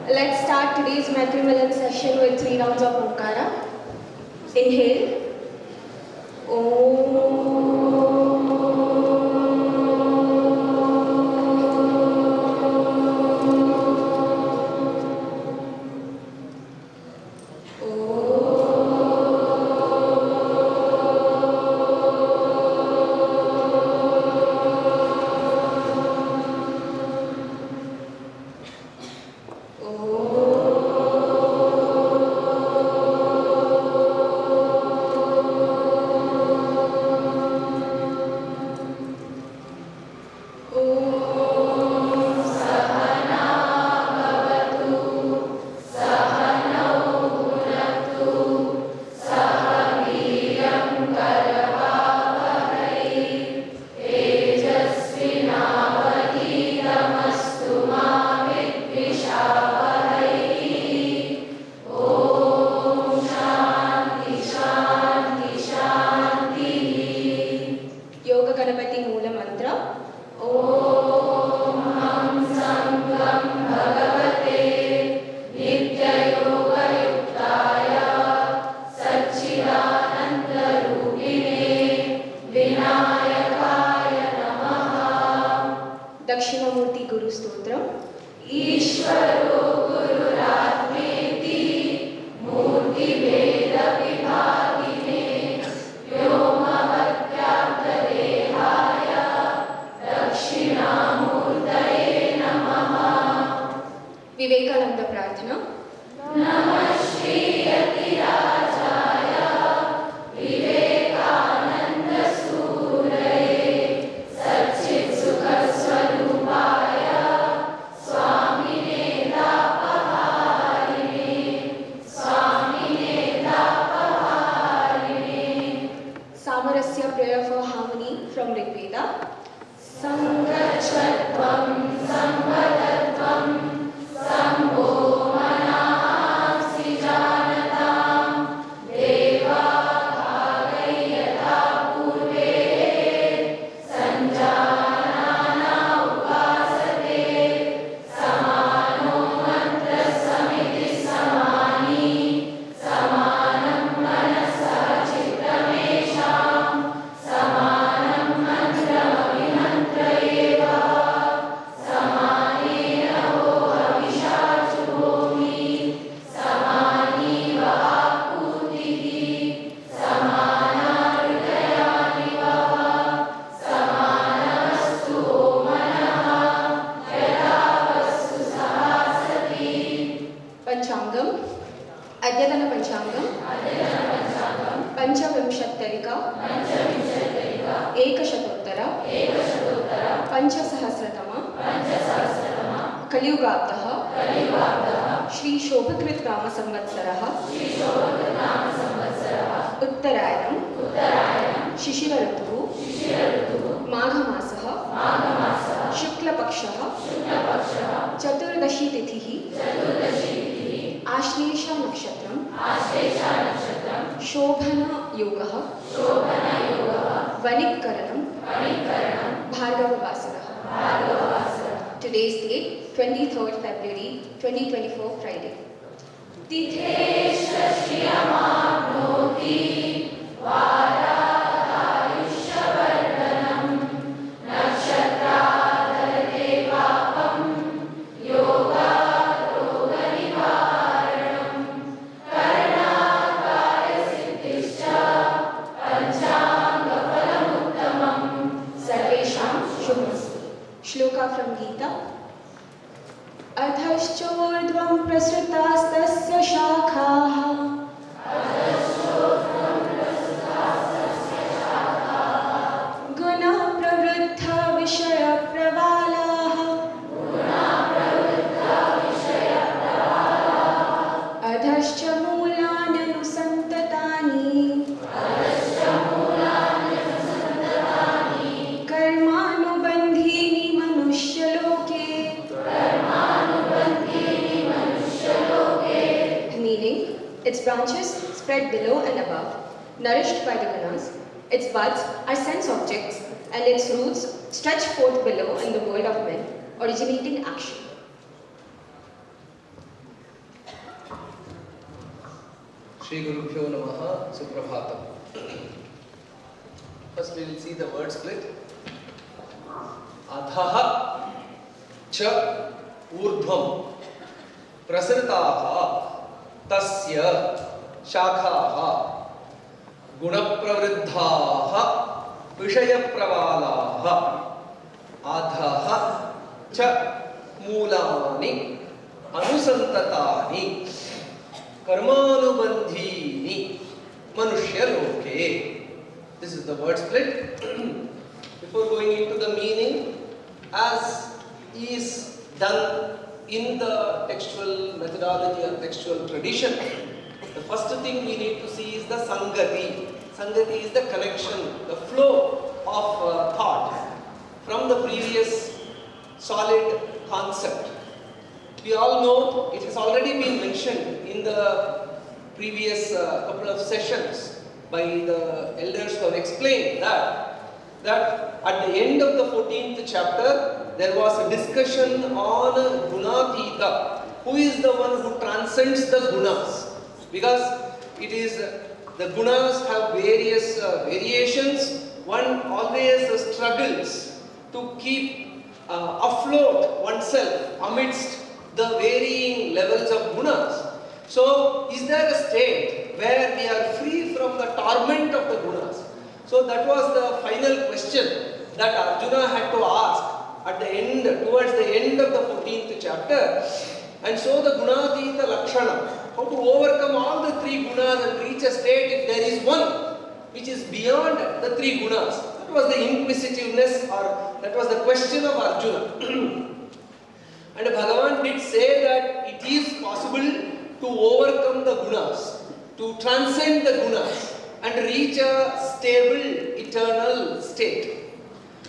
Let's start today's Maitrimilan session with 3 rounds of Omkara. Inhale. Dakshinamurti गुरु स्तोत्र ईश्वरो गुरुरात्मेति मूर्ति भेद विभागिने व्योमवद्व्याप्तदेहाय दक्षिणामूर्तये नमः। विवेकानंद प्रार्थना। नमः श्री यतिराजाय विवेकानंद सूरये सच्चित् सुख स्वरूपाय स्वामिने तापहारिणे। Samarasya prayer for harmony from Rigveda. Sangachatvam samvadatvam sambho manasi janatam deva bhagayata purve sanjanana upasate samano mantra samiti samani samanam manasa chittamesham samanam mantram avimantrayeva samanena vo havishachuhomi samani vahakutihi samana hridayani vaha samanamastu manah yatha vastu sahasati. Panchangam. Adyatana Panchangam. Panchavinshatyadika Ekashatotara Panchasahasratama Kaliyugabdah Shri Shobhakrit Rama Samvatsarah Uttarayanam Shishira Rituhu Maghamasah Shukla Pakshah Chaturdashi Tithihi Ashlesha Nakshatram Shobhana Yogah Vanikkaranam Bhargava Vasarah. Today's date 23rd February 2024 Friday. Tithesha Shriyamabnoti Varadayushavardhanam Nakshatradharate Papam Yoga Roga Nivaranam Karanakaya Siddhischa Panchanga Phalamuttamam Sarvesham Shubhastu. Shloka from Gita. Adhaschordvam prasrutastasya shakhaः guna pravruddha vishaya pravalaः adhascha moolan anusantatani कर्मानुबन्धीनि मनुष्यलोके. Meaning, its branches spread below and above, nourished by the gunas, its buds are sense objects, and its roots stretch forth below in the world of men, originating action. Shri Gurubhyo Namaha Suprabhatam. First we will see the word split. Adhaha cha urdhvam prasritaha tasya shakhaha gunapravriddhaha vishayapravalaha adhaha cha mulani anusantatani karmanubandhini manushya-loke. This is the word split. Before going into the meaning, as is done in the textual methodology or textual tradition, the first thing we need to see is the sangati. Sangati is the connection, the flow of thought from the previous solid concept. We all know it has already been mentioned in the previous couple of sessions by the elders who have explained that at the end of the 14th chapter there was a discussion on Gunathita. Who is the one who transcends the gunas? Because it is the gunas have various variations. One always struggles to keep afloat oneself amidst the varying levels of gunas. So, is there a state where we are free from the torment of the gunas? So, that was the final question that Arjuna had to ask at the end, towards the end of the 14th chapter. And so, the Gunathita Lakshana, how to overcome all the three gunas and reach a state if there is one which is beyond the three gunas. That was the inquisitiveness, or that was the question of Arjuna. And Bhagavan did say that it is possible to overcome the gunas, to transcend the gunas and reach a stable, eternal state.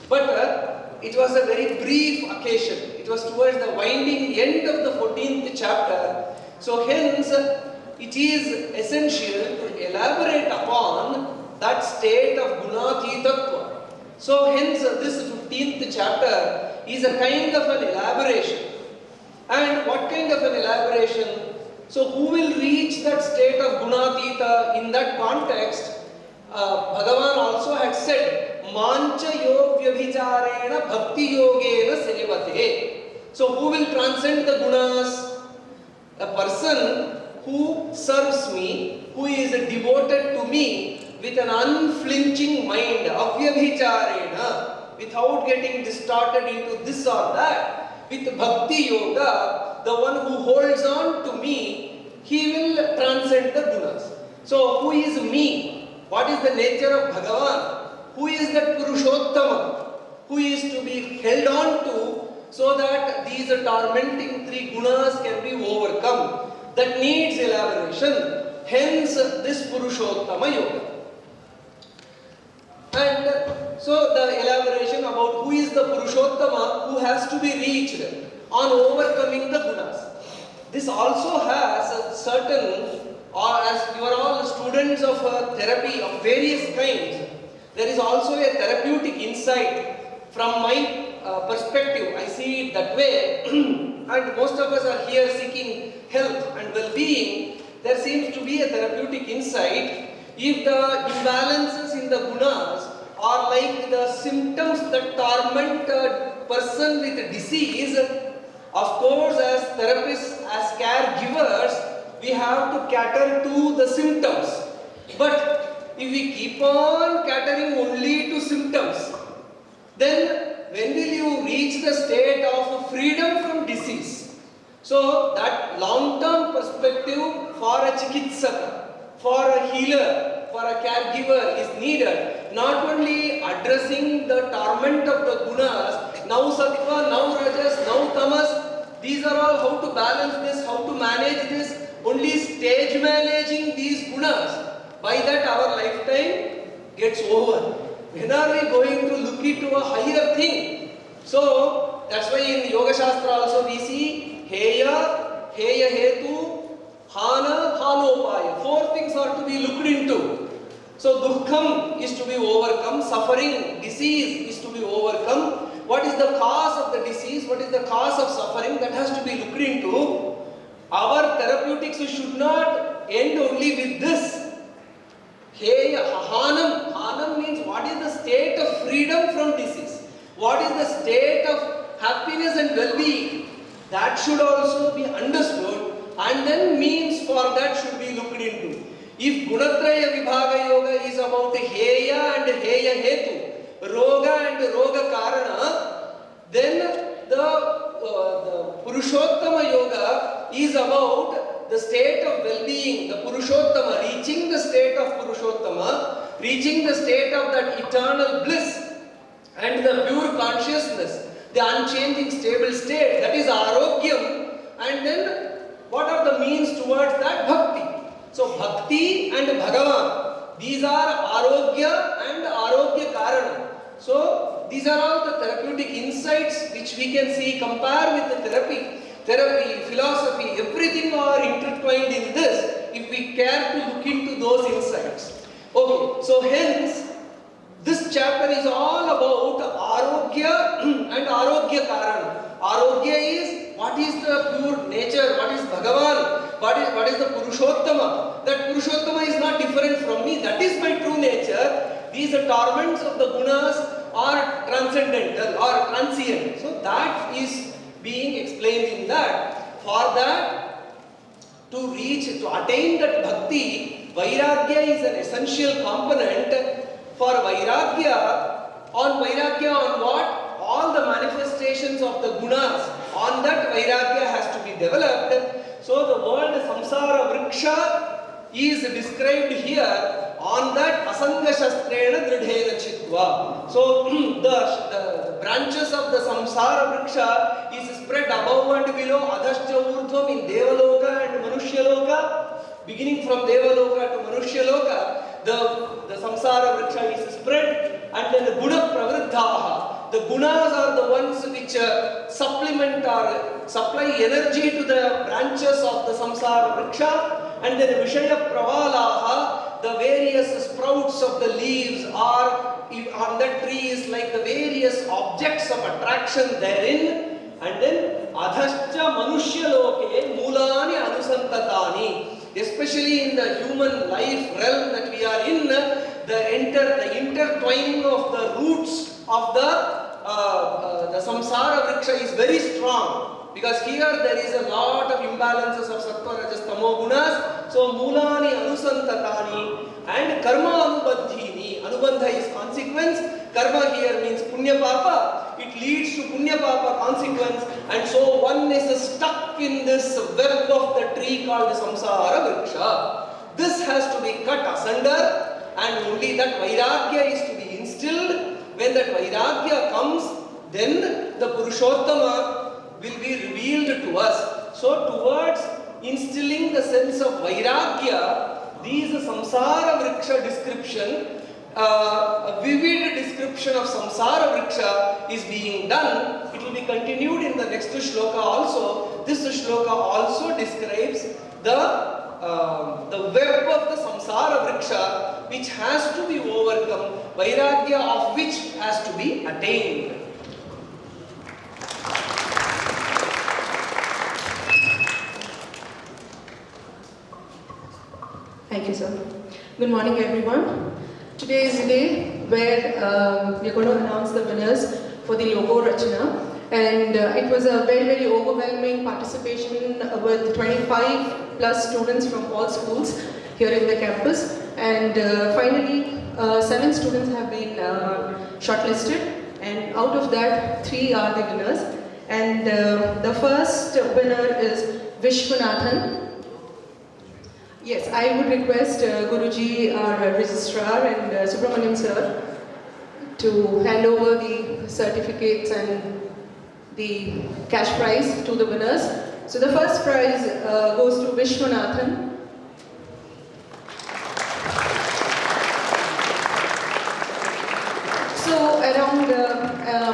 But it was a very brief occasion. It was towards the winding end of the 14th chapter. So hence, it is essential to elaborate upon that state of Gunathitattva. So hence, this 15th chapter is a kind of an elaboration. And what kind of an elaboration? So who will reach that state of Gunathita in that context? Bhagavan also had said, Mancha yogyabhicharena bhakti yogena sevate. So who will transcend the gunas? A person who serves me, who is devoted to me with an unflinching mind, avyabhicharena, without getting distorted into this or that. With bhakti yoga, the one who holds on to me, he will transcend the gunas. So, who is me? What is the nature of Bhagavan? Who is that Purushottama? Who is to be held on to so that these tormenting three gunas can be overcome? That needs elaboration. Hence, this Purushottama yoga. And so the elaboration about who is the Purushottama who has to be reached on overcoming the gunas. This also has a certain, or as you are all students of therapy of various kinds, there is also a therapeutic insight. From my perspective, I see it that way, and most of us are here seeking health and well-being. There seems to be a therapeutic insight. If the imbalances in the gunas are like the symptoms that torment a person with disease, of course, as therapists, as caregivers, we have to cater to the symptoms. But if we keep on catering only to symptoms, then when will you reach the state of freedom from disease? So that long-term perspective for a chikitsaka, for a healer, for a caregiver is needed. Not only addressing the torment of the gunas, now sattva, now rajas, now tamas, these are all how to balance this, how to manage this, only stage managing these gunas. By that our lifetime gets over. When are we going to look into a higher thing? So, that's why in Yoga Shastra also we see Heya, Heya Hetu, Hana, Hanopaya. Four things are to be looked into. So, Dukkham is to be overcome, suffering, disease is to be overcome. What is the cause of the disease? What is the cause of suffering? That has to be looked into. Our therapeutics should not end only with this. Heya, Hanam. Hanam means what is the state of freedom from disease? What is the state of happiness and well-being? That should also be understood, and then means for that should be looked into. If Gunatraya Vibhaga Yoga is about Heya and Heya Hetu, Roga and Roga Karana, then the Purushottama Yoga is about the state of well-being, the Purushottama, reaching the state of Purushottama, reaching the state of that eternal bliss and the pure consciousness, the unchanging stable state, that is Arogyam. And then what are the means towards that? Bhakti. So Bhakti and Bhagavan, these are Arogya and Arogya Karana. So these are all the therapeutic insights which we can see, compare with the therapy, philosophy, everything are intertwined in this if we care to look into those insights. Okay, so hence this chapter is all about Arogya and Arogya Karana. Arogya is what is the pure nature, what is Bhagavan, what is the Purushottama. That Purushottama is not different from me, that is my true nature. These torments of the gunas are transcendental or transient. So that is being explained in that. For that, to attain that bhakti, Vairagya is an essential component. For Vairagya on what? All the manifestations of the gunas, on that Vairagya has to be developed. So the word Samsara Vriksha is described here on that Asanga Shastrena Dridhena Chitva. So the branches of the Samsara Vriksha is spread above and below, Adhascha Urdhvam in Devaloka and Manushya Beginning from Devaloka to Manushya the Samsara Vriksha is spread, and then the Guna Pravriddhaha. The gunas are the ones which supplement or supply energy to the branches of the Samsara Vriksha, and then Vishaya Pravalaha, the various sprouts of the leaves are on that tree is like the various objects of attraction therein, and then Adhascha Manushya Loke Mulani Anusantatani. Especially in the human life realm that we are in, the intertwining of the roots of the samsara vriksha is very strong, because here there is a lot of imbalances of sattva, rajas, tamo gunas. So mulani anusantatani and karma anubandhini. Anubandha is consequence. Karma here means punya papa. It leads to punya papa consequence, and so one is stuck in this web of the tree called the samsara vriksha. This has to be cut asunder, and only that vairagya is to be instilled. When that vairagya comes, then the Purushottama will be revealed to us. So towards instilling the sense of vairagya, these samsara vriksha description, a vivid description of samsara vriksha is being done. It will be continued in the next shloka also. This shloka also describes the web of the samsara vriksha which has to be overcome, vairagya of which has to be attained. Thank you, sir. Good morning, everyone. Today is the day where we are going to announce the winners for the logo Rachana, and it was a very, very overwhelming participation with 25 plus students from all schools here in the campus, and finally 7 students have been shortlisted, and out of that 3 are the winners, and the first winner is Vishwanathan. Yes, I would request Guruji, our registrar, and Subramaniam sir to hand over the certificates and the cash prize to the winners. So the first prize goes to Vishwanathan. So around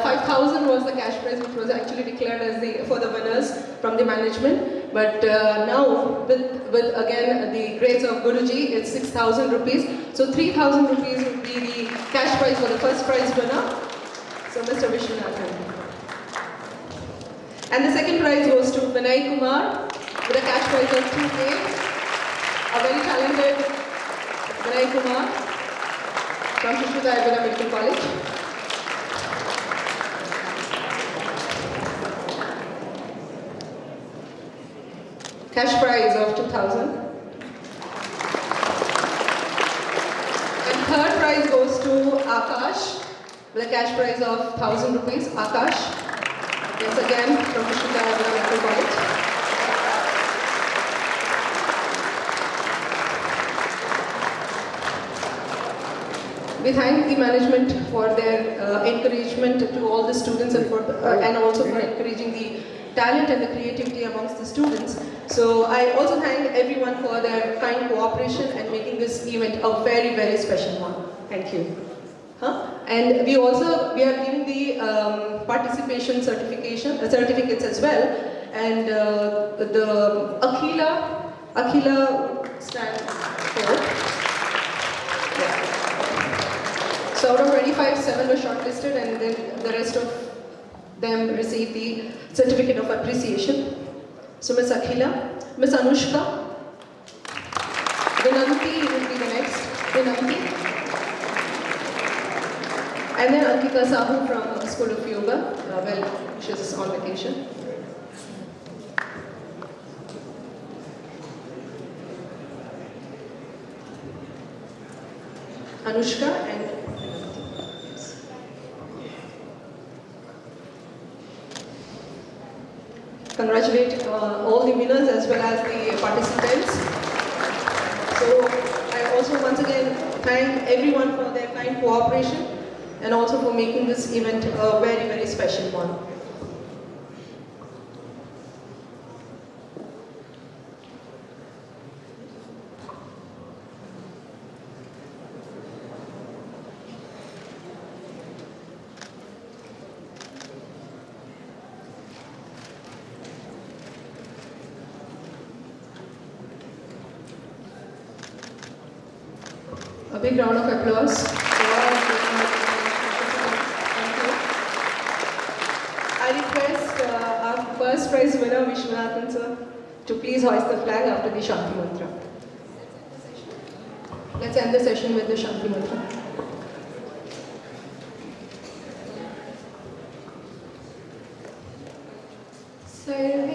5,000 was the cash prize, which was actually declared as for the winners from the management. But now, with again the grace of Guruji, it's 6,000 rupees. So 3,000 rupees would be the cash prize for the first prize winner. So Mr. Vishwanathan. And the second prize goes to Vinay Kumar with a cash prize of 2K. a very talented Vinay Kumar from S-VYASA Medical College. Cash prize of 2,000. And third prize goes to Akash with a cash prize of 1,000 rupees. Akash, yes again from S-VYASA Medical College. We thank the management for their encouragement to all the students and also for encouraging the talent and the creativity amongst the students. So I also thank everyone for their kind cooperation and making this event a very, very special one. Thank you. And we are giving the participation certificates as well. And the Akhila stands for. So out of 25, 7 were shortlisted and then the rest of them received the certificate of appreciation. So Ms. Akhila, Ms. Anushka, Vinanti will be the next, Vinanti. And then Ankita Sahu from School of Yoga, she's on vacation. Anushka and congratulate all the winners as well as the participants. So I also once again thank everyone for their kind cooperation and also for making this event a very, very special one. A big round of applause for all the I request our first prize winner, Vishwanathan sir, to please hoist the flag after the Shanti Mantra. Let's end the session with the Shanti Mantra. Silence.